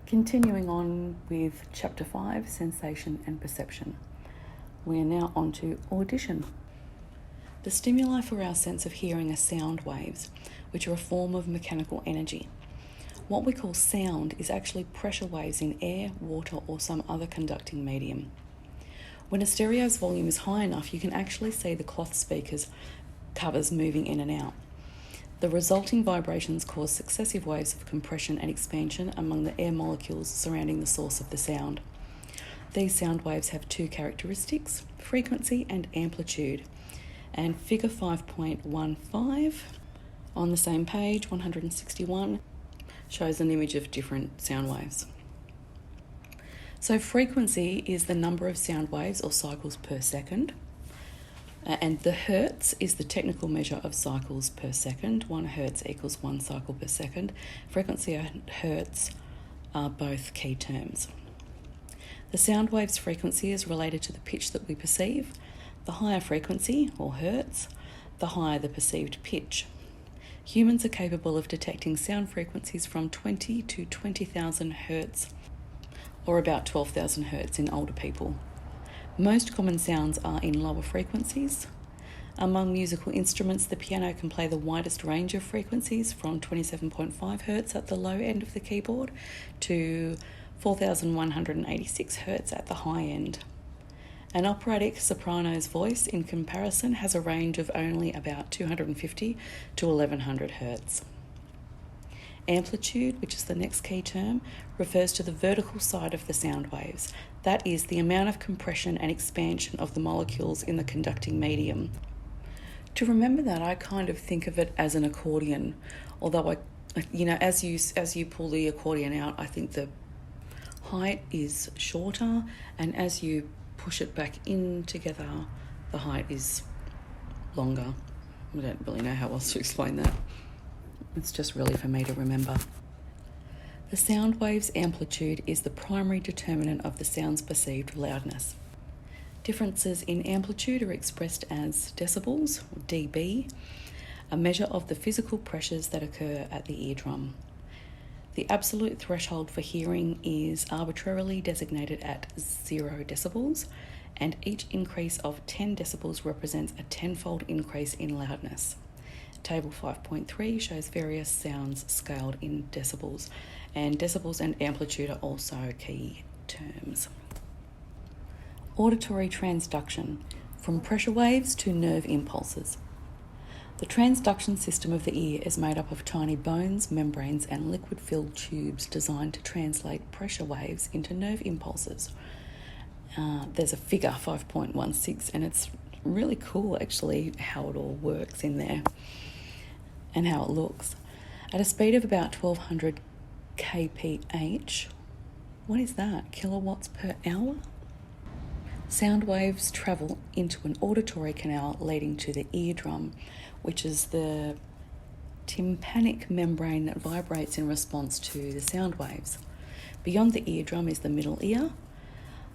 Continuing on with Chapter 5, Sensation and Perception. We are now on to audition. The stimuli for our sense of hearing are sound waves, which are a form of mechanical energy. What we call sound is actually pressure waves in air, water, or some other conducting medium. When a stereo's volume is high enough, you can actually see the cloth speakers covers moving in and out. The resulting vibrations cause successive waves of compression and expansion among the air molecules surrounding the source of the sound. These sound waves have two characteristics, frequency and amplitude. And figure 5.15 on the same page, 161, shows an image of different sound waves. So frequency is the number of sound waves or cycles per second. And the hertz is the technical measure of cycles per second. 1 hertz equals 1 cycle per second. Frequency and hertz are both key terms. The sound wave's frequency is related to the pitch that we perceive. The higher frequency, or hertz, the higher the perceived pitch. Humans are capable of detecting sound frequencies from 20 to 20,000 hertz, or about 12,000 hertz in older people. Most common sounds are in lower frequencies. Among musical instruments, the piano can play the widest range of frequencies from 27.5 Hz at the low end of the keyboard to 4,186 Hz at the high end. An operatic soprano's voice, in comparison, has a range of only about 250 to 1100 Hz. Amplitude, which is the next key term, refers to the vertical side of the sound waves. That is the amount of compression and expansion of the molecules in the conducting medium. To remember that, I kind of think of it as an accordion, although as you pull the accordion out, I think the height is shorter, and as you push it back in together, the height is longer. I don't really know how else to explain that. It's just really for me to remember. The sound wave's amplitude is the primary determinant of the sound's perceived loudness. Differences in amplitude are expressed as decibels, or dB, a measure of the physical pressures that occur at the eardrum. The absolute threshold for hearing is arbitrarily designated at 0 decibels, and each increase of 10 decibels represents a 10-fold increase in loudness. Table 5.3 shows various sounds scaled in decibels, and decibels and amplitude are also key terms. Auditory transduction, from pressure waves to nerve impulses. The transduction system of the ear is made up of tiny bones, membranes, and liquid-filled tubes designed to translate pressure waves into nerve impulses. There's a figure 5.16, and it's really cool actually how it all works in there and how it looks. At a speed of about 1200 kph, what is that, kilowatts per hour? Sound waves travel into an auditory canal leading to the eardrum, which is the tympanic membrane that vibrates in response to the sound waves. Beyond the eardrum is the middle ear,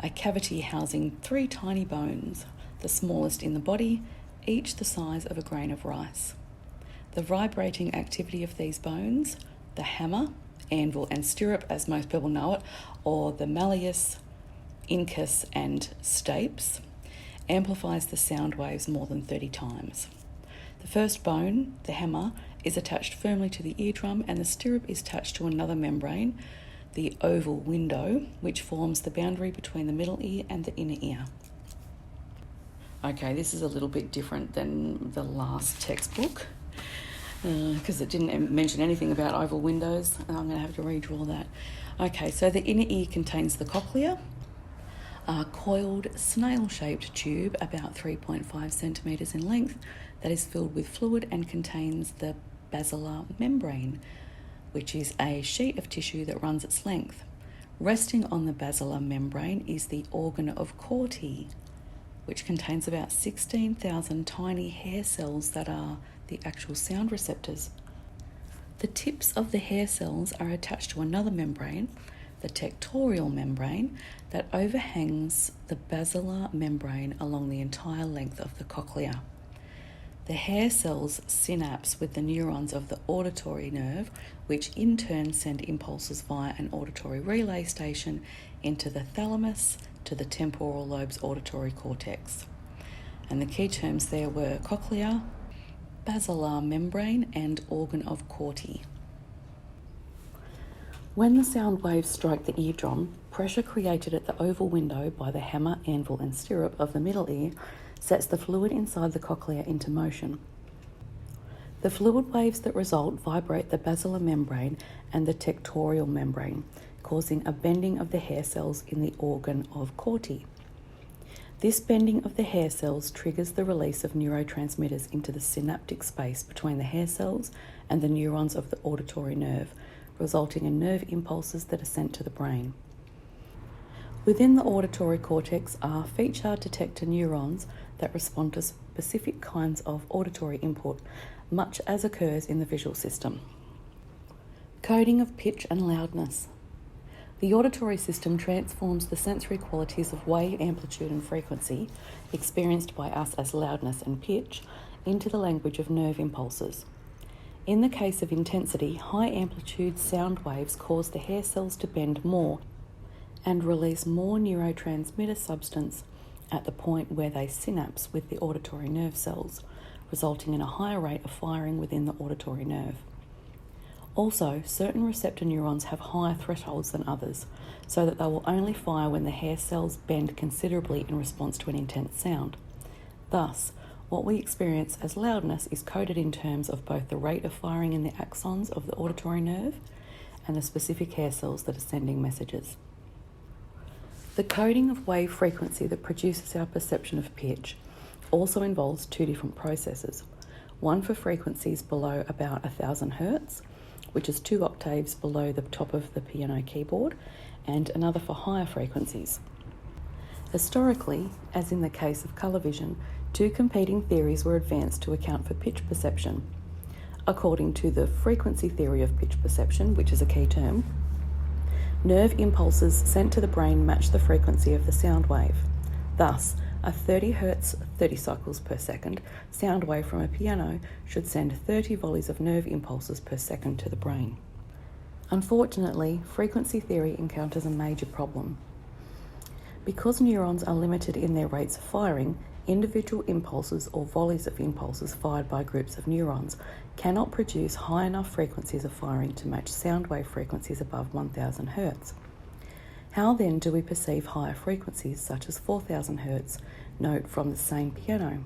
a cavity housing 3 tiny bones, the smallest in the body, each the size of a grain of rice. The vibrating activity of these bones, the hammer, anvil, and stirrup, as most people know it, or the malleus, incus, and stapes, amplifies the sound waves more than 30 times. The first bone, the hammer, is attached firmly to the eardrum, and the stirrup is attached to another membrane, the oval window, which forms the boundary between the middle ear and the inner ear. Okay, this is a little bit different than the last textbook because it didn't mention anything about oval windows. I'm going to have to redraw that. Okay, so the inner ear contains the cochlea, a coiled snail-shaped tube about 3.5 centimetres in length that is filled with fluid and contains the basilar membrane, which is a sheet of tissue that runs its length. Resting on the basilar membrane is the organ of Corti, which contains about 16,000 tiny hair cells that are the actual sound receptors. The tips of the hair cells are attached to another membrane, the tectorial membrane, that overhangs the basilar membrane along the entire length of the cochlea. The hair cells synapse with the neurons of the auditory nerve, which in turn send impulses via an auditory relay station into the thalamus to the temporal lobe's auditory cortex. And the key terms there were cochlea, basilar membrane, and organ of Corti. When the sound waves strike the eardrum, pressure created at the oval window by the hammer, anvil, and stirrup of the middle ear sets the fluid inside the cochlea into motion. The fluid waves that result vibrate the basilar membrane and the tectorial membrane, causing a bending of the hair cells in the organ of Corti. This bending of the hair cells triggers the release of neurotransmitters into the synaptic space between the hair cells and the neurons of the auditory nerve, resulting in nerve impulses that are sent to the brain. Within the auditory cortex are feature detector neurons that respond to specific kinds of auditory input, much as occurs in the visual system. Coding of pitch and loudness. The auditory system transforms the sensory qualities of wave amplitude and frequency, experienced by us as loudness and pitch, into the language of nerve impulses. In the case of intensity, high amplitude sound waves cause the hair cells to bend more and release more neurotransmitter substance at the point where they synapse with the auditory nerve cells, resulting in a higher rate of firing within the auditory nerve. Also, certain receptor neurons have higher thresholds than others, so that they will only fire when the hair cells bend considerably in response to an intense sound. Thus, what we experience as loudness is coded in terms of both the rate of firing in the axons of the auditory nerve and the specific hair cells that are sending messages. The coding of wave frequency that produces our perception of pitch also involves two different processes. One for frequencies below about 1000 Hz, which is 2 octaves below the top of the piano keyboard, and another for higher frequencies. Historically, as in the case of colour vision, two competing theories were advanced to account for pitch perception. According to the frequency theory of pitch perception, which is a key term, nerve impulses sent to the brain match the frequency of the sound wave. Thus, a 30 Hz, 30 cycles per second, sound wave from a piano should send 30 volleys of nerve impulses per second to the brain. Unfortunately, frequency theory encounters a major problem. Because neurons are limited in their rates of firing, individual impulses or volleys of impulses fired by groups of neurons cannot produce high enough frequencies of firing to match sound wave frequencies above 1000 Hz. How then do we perceive higher frequencies such as 4000 Hz note from the same piano?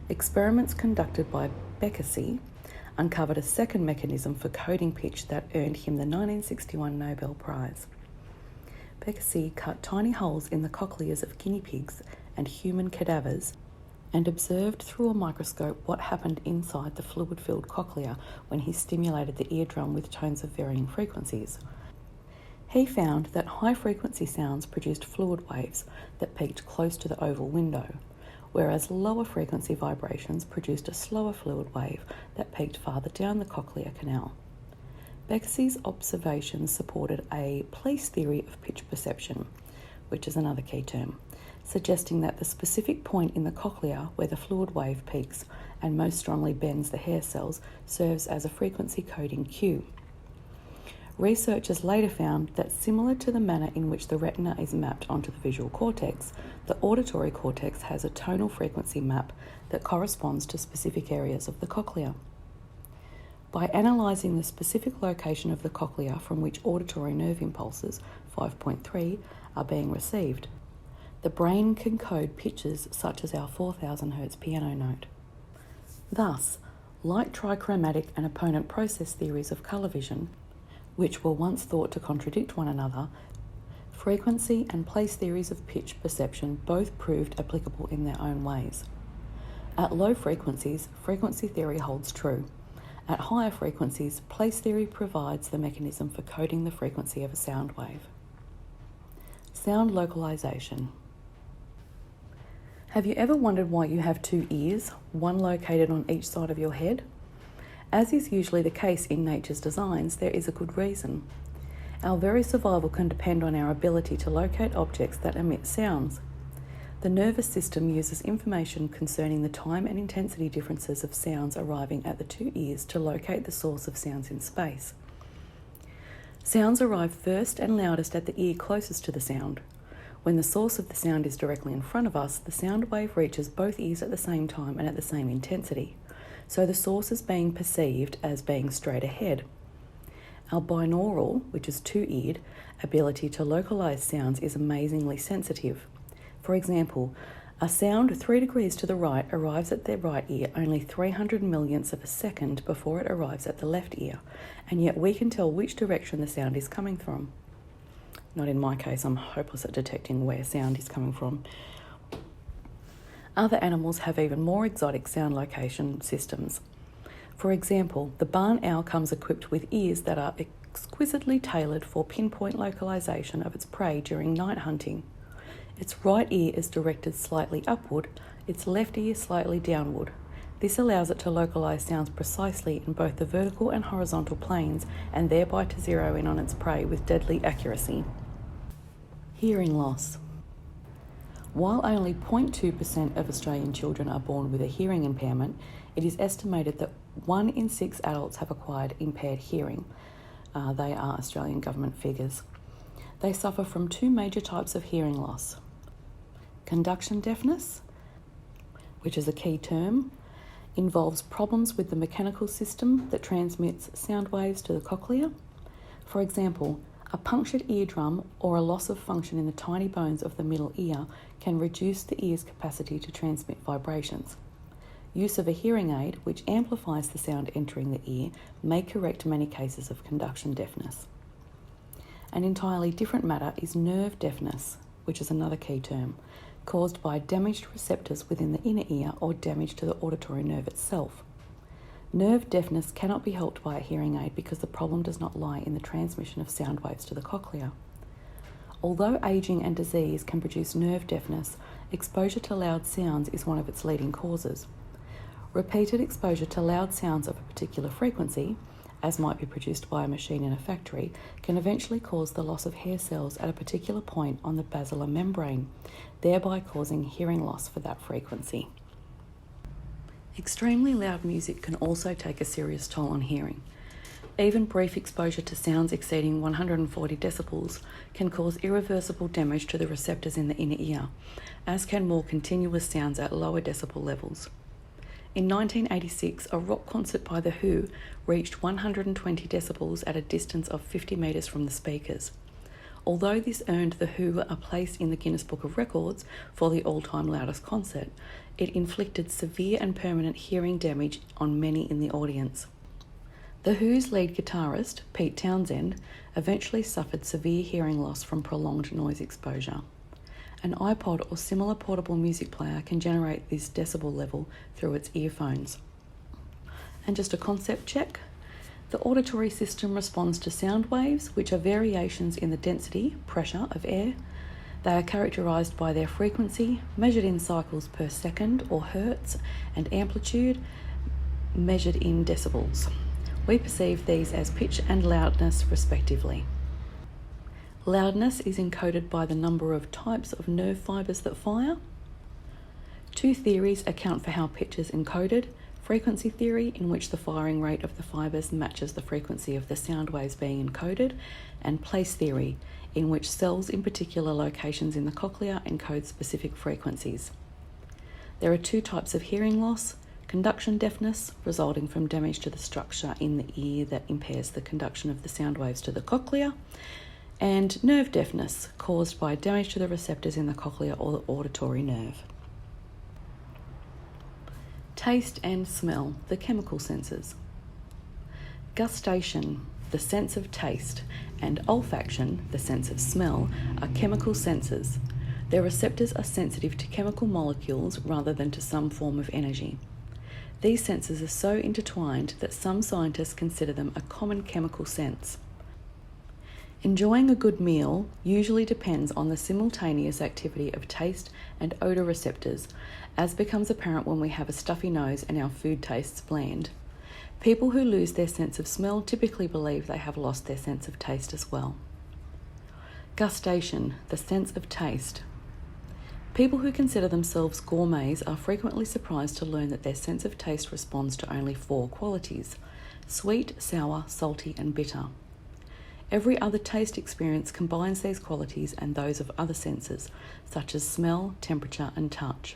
Experiments conducted by Bekesi uncovered a second mechanism for coding pitch that earned him the 1961 Nobel Prize. Bekesi cut tiny holes in the cochleas of guinea pigs and human cadavers and observed through a microscope what happened inside the fluid-filled cochlea when he stimulated the eardrum with tones of varying frequencies. He found that high-frequency sounds produced fluid waves that peaked close to the oval window, whereas lower-frequency vibrations produced a slower fluid wave that peaked farther down the cochlear canal. Bekesi's observations supported a place theory of pitch perception, which is another key term, suggesting that the specific point in the cochlea where the fluid wave peaks and most strongly bends the hair cells serves as a frequency coding cue. Researchers later found that similar to the manner in which the retina is mapped onto the visual cortex, the auditory cortex has a tonal frequency map that corresponds to specific areas of the cochlea. By analysing the specific location of the cochlea from which auditory nerve impulses, 5.3, are being received, the brain can code pitches such as our 4000 Hz piano note. Thus, like trichromatic and opponent process theories of colour vision, which were once thought to contradict one another, frequency and place theories of pitch perception both proved applicable in their own ways. At low frequencies, frequency theory holds true. At higher frequencies, place theory provides the mechanism for coding the frequency of a sound wave. Sound localization. Have you ever wondered why you have two ears, one located on each side of your head? As is usually the case in nature's designs, there is a good reason. Our very survival can depend on our ability to locate objects that emit sounds. The nervous system uses information concerning the time and intensity differences of sounds arriving at the two ears to locate the source of sounds in space. Sounds arrive first and loudest at the ear closest to the sound. When the source of the sound is directly in front of us, the sound wave reaches both ears at the same time and at the same intensity, so the source is being perceived as being straight ahead. Our binaural, which is two-eared, ability to localise sounds is amazingly sensitive. For example, a sound 3 degrees to the right arrives at the right ear only 300 millionths of a second before it arrives at the left ear, and yet we can tell which direction the sound is coming from. Not in my case, I'm hopeless at detecting where sound is coming from. Other animals have even more exotic sound location systems. For example, the barn owl comes equipped with ears that are exquisitely tailored for pinpoint localisation of its prey during night hunting. Its right ear is directed slightly upward, its left ear slightly downward. This allows it to localise sounds precisely in both the vertical and horizontal planes and thereby to zero in on its prey with deadly accuracy. Hearing loss. While only 0.2% of Australian children are born with a hearing impairment, it is estimated that 1 in 6 adults have acquired impaired hearing. They are Australian government figures. They suffer from 2 major types of hearing loss. Conduction deafness, which is a key term, involves problems with the mechanical system that transmits sound waves to the cochlea. For example, a punctured eardrum or a loss of function in the tiny bones of the middle ear can reduce the ear's capacity to transmit vibrations. Use of a hearing aid, which amplifies the sound entering the ear, may correct many cases of conduction deafness. An entirely different matter is nerve deafness, which is another key term, caused by damaged receptors within the inner ear or damage to the auditory nerve itself. Nerve deafness cannot be helped by a hearing aid because the problem does not lie in the transmission of sound waves to the cochlea. Although ageing and disease can produce nerve deafness, exposure to loud sounds is one of its leading causes. Repeated exposure to loud sounds of a particular frequency, as might be produced by a machine in a factory, can eventually cause the loss of hair cells at a particular point on the basilar membrane, thereby causing hearing loss for that frequency. Extremely loud music can also take a serious toll on hearing. Even brief exposure to sounds exceeding 140 decibels can cause irreversible damage to the receptors in the inner ear, as can more continuous sounds at lower decibel levels. In 1986, a rock concert by The Who reached 120 decibels at a distance of 50 metres from the speakers. Although this earned The Who a place in the Guinness Book of Records for the all-time loudest concert, it inflicted severe and permanent hearing damage on many in the audience. The Who's lead guitarist, Pete Townshend, eventually suffered severe hearing loss from prolonged noise exposure. An iPod or similar portable music player can generate this decibel level through its earphones. And just a concept check. The auditory system responds to sound waves, which are variations in the density, pressure of air. They are characterised by their frequency, measured in cycles per second or hertz, and amplitude, measured in decibels. We perceive these as pitch and loudness, respectively. Loudness is encoded by the number of types of nerve fibres that fire. 2 theories account for how pitch is encoded: frequency theory, in which the firing rate of the fibres matches the frequency of the sound waves being encoded, and place theory, in which cells in particular locations in the cochlea encode specific frequencies. There are 2 types of hearing loss: conduction deafness, resulting from damage to the structure in the ear that impairs the conduction of the sound waves to the cochlea, and nerve deafness, caused by damage to the receptors in the cochlea or the auditory nerve. Taste and smell, the chemical senses. Gustation, the sense of taste, and olfaction, the sense of smell, are chemical senses. Their receptors are sensitive to chemical molecules rather than to some form of energy. These senses are so intertwined that some scientists consider them a common chemical sense. Enjoying a good meal usually depends on the simultaneous activity of taste and odour receptors, as becomes apparent when we have a stuffy nose and our food tastes bland. People who lose their sense of smell typically believe they have lost their sense of taste as well. Gustation, the sense of taste. People who consider themselves gourmets are frequently surprised to learn that their sense of taste responds to only 4 qualities: sweet, sour, salty, and bitter. Every other taste experience combines these qualities and those of other senses, such as smell, temperature, and touch.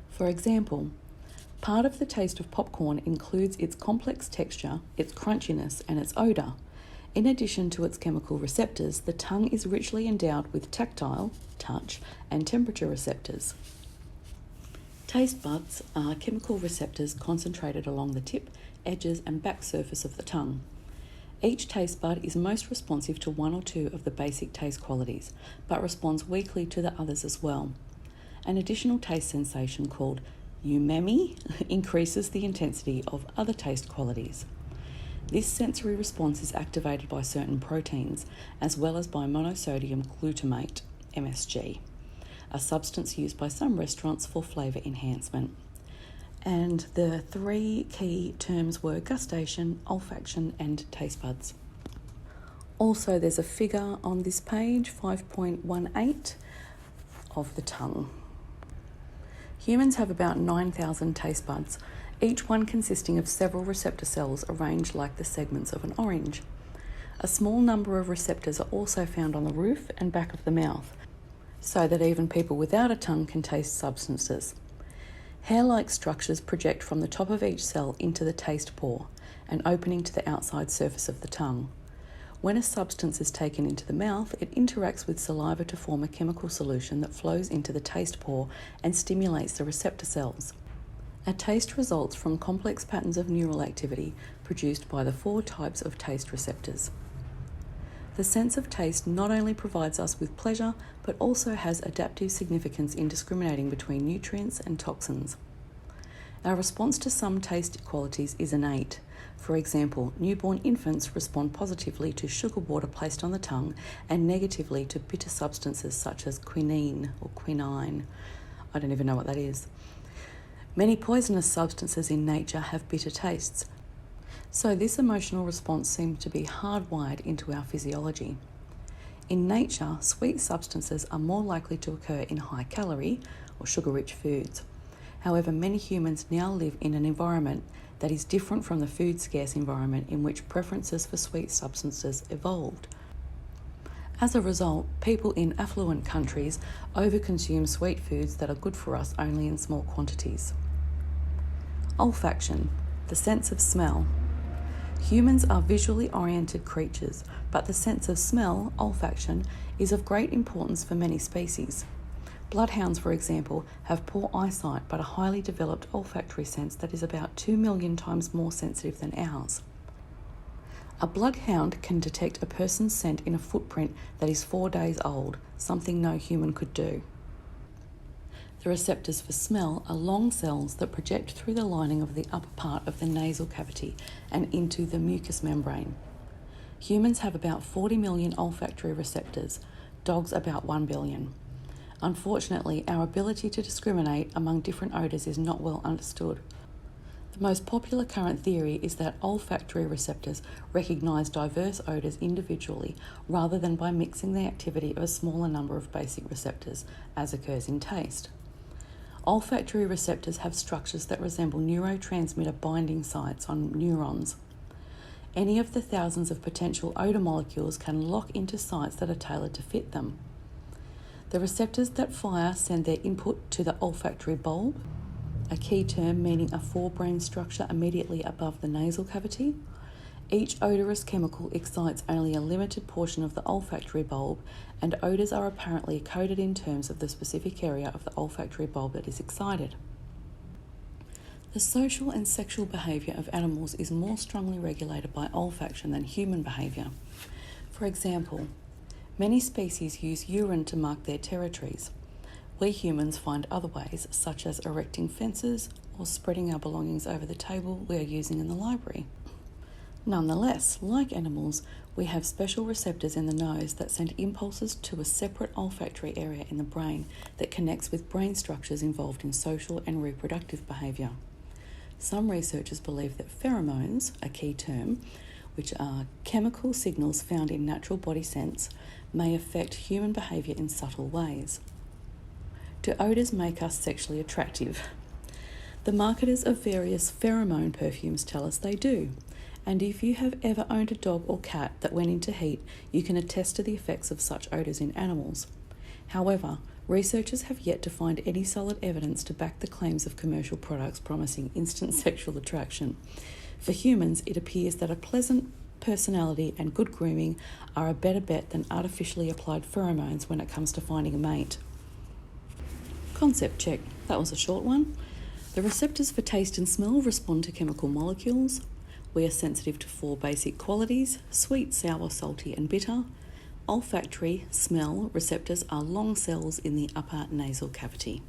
For example, part of the taste of popcorn includes its complex texture, its crunchiness, and its odour. In addition to its chemical receptors, the tongue is richly endowed with tactile, touch, and temperature receptors. Taste buds are chemical receptors concentrated along the tip, edges, and back surface of the tongue. Each taste bud is most responsive to 1 or 2 of the basic taste qualities, but responds weakly to the others as well. An additional taste sensation called umami increases the intensity of other taste qualities. This sensory response is activated by certain proteins, as well as by monosodium glutamate, MSG, a substance used by some restaurants for flavour enhancement. And the 3 key terms were gustation, olfaction, and taste buds. Also, there's a figure on this page, 5.18, of the tongue. Humans have about 9,000 taste buds, each one consisting of several receptor cells arranged like the segments of an orange. A small number of receptors are also found on the roof and back of the mouth, so that even people without a tongue can taste substances. Hair-like structures project from the top of each cell into the taste pore, an opening to the outside surface of the tongue. When a substance is taken into the mouth, it interacts with saliva to form a chemical solution that flows into the taste pore and stimulates the receptor cells. A taste results from complex patterns of neural activity produced by the 4 types of taste receptors. The sense of taste not only provides us with pleasure, but also has adaptive significance in discriminating between nutrients and toxins. Our response to some taste qualities is innate. For example, newborn infants respond positively to sugar water placed on the tongue and negatively to bitter substances such as quinine or quinine. I don't even know what that is. Many poisonous substances in nature have bitter tastes, so this emotional response seems to be hardwired into our physiology. In nature, sweet substances are more likely to occur in high-calorie or sugar-rich foods. However, many humans now live in an environment that is different from the food-scarce environment in which preferences for sweet substances evolved. As a result, people in affluent countries overconsume sweet foods that are good for us only in small quantities. Olfaction, the sense of smell. Humans are visually oriented creatures, but the sense of smell, olfaction, is of great importance for many species. Bloodhounds, for example, have poor eyesight but a highly developed olfactory sense that is about 2 million times more sensitive than ours. A bloodhound can detect a person's scent in a footprint that is 4 days old, something no human could do. The receptors for smell are long cells that project through the lining of the upper part of the nasal cavity and into the mucous membrane. Humans have about 40 million olfactory receptors, dogs about 1 billion. Unfortunately, our ability to discriminate among different odours is not well understood. The most popular current theory is that olfactory receptors recognise diverse odours individually rather than by mixing the activity of a smaller number of basic receptors, as occurs in taste. Olfactory receptors have structures that resemble neurotransmitter binding sites on neurons. Any of the thousands of potential odour molecules can lock into sites that are tailored to fit them. The receptors that fire send their input to the olfactory bulb, a key term meaning a forebrain structure immediately above the nasal cavity. Each odorous chemical excites only a limited portion of the olfactory bulb, and odours are apparently coded in terms of the specific area of the olfactory bulb that is excited. The social and sexual behaviour of animals is more strongly regulated by olfaction than human behaviour. For example, many species use urine to mark their territories. We humans find other ways, such as erecting fences or spreading our belongings over the table we are using in the library. Nonetheless, like animals, we have special receptors in the nose that send impulses to a separate olfactory area in the brain that connects with brain structures involved in social and reproductive behaviour. Some researchers believe that pheromones, a key term, which are chemical signals found in natural body scents, may affect human behaviour in subtle ways. Do odours make us sexually attractive? The marketers of various pheromone perfumes tell us they do. And if you have ever owned a dog or cat that went into heat, you can attest to the effects of such odours in animals. However, researchers have yet to find any solid evidence to back the claims of commercial products promising instant sexual attraction. For humans, it appears that a pleasant personality and good grooming are a better bet than artificially applied pheromones when it comes to finding a mate. Concept check. That was a short one. The receptors for taste and smell respond to chemical molecules. We are sensitive to 4 basic qualities: sweet, sour, salty and bitter. Olfactory, smell receptors are long cells in the upper nasal cavity.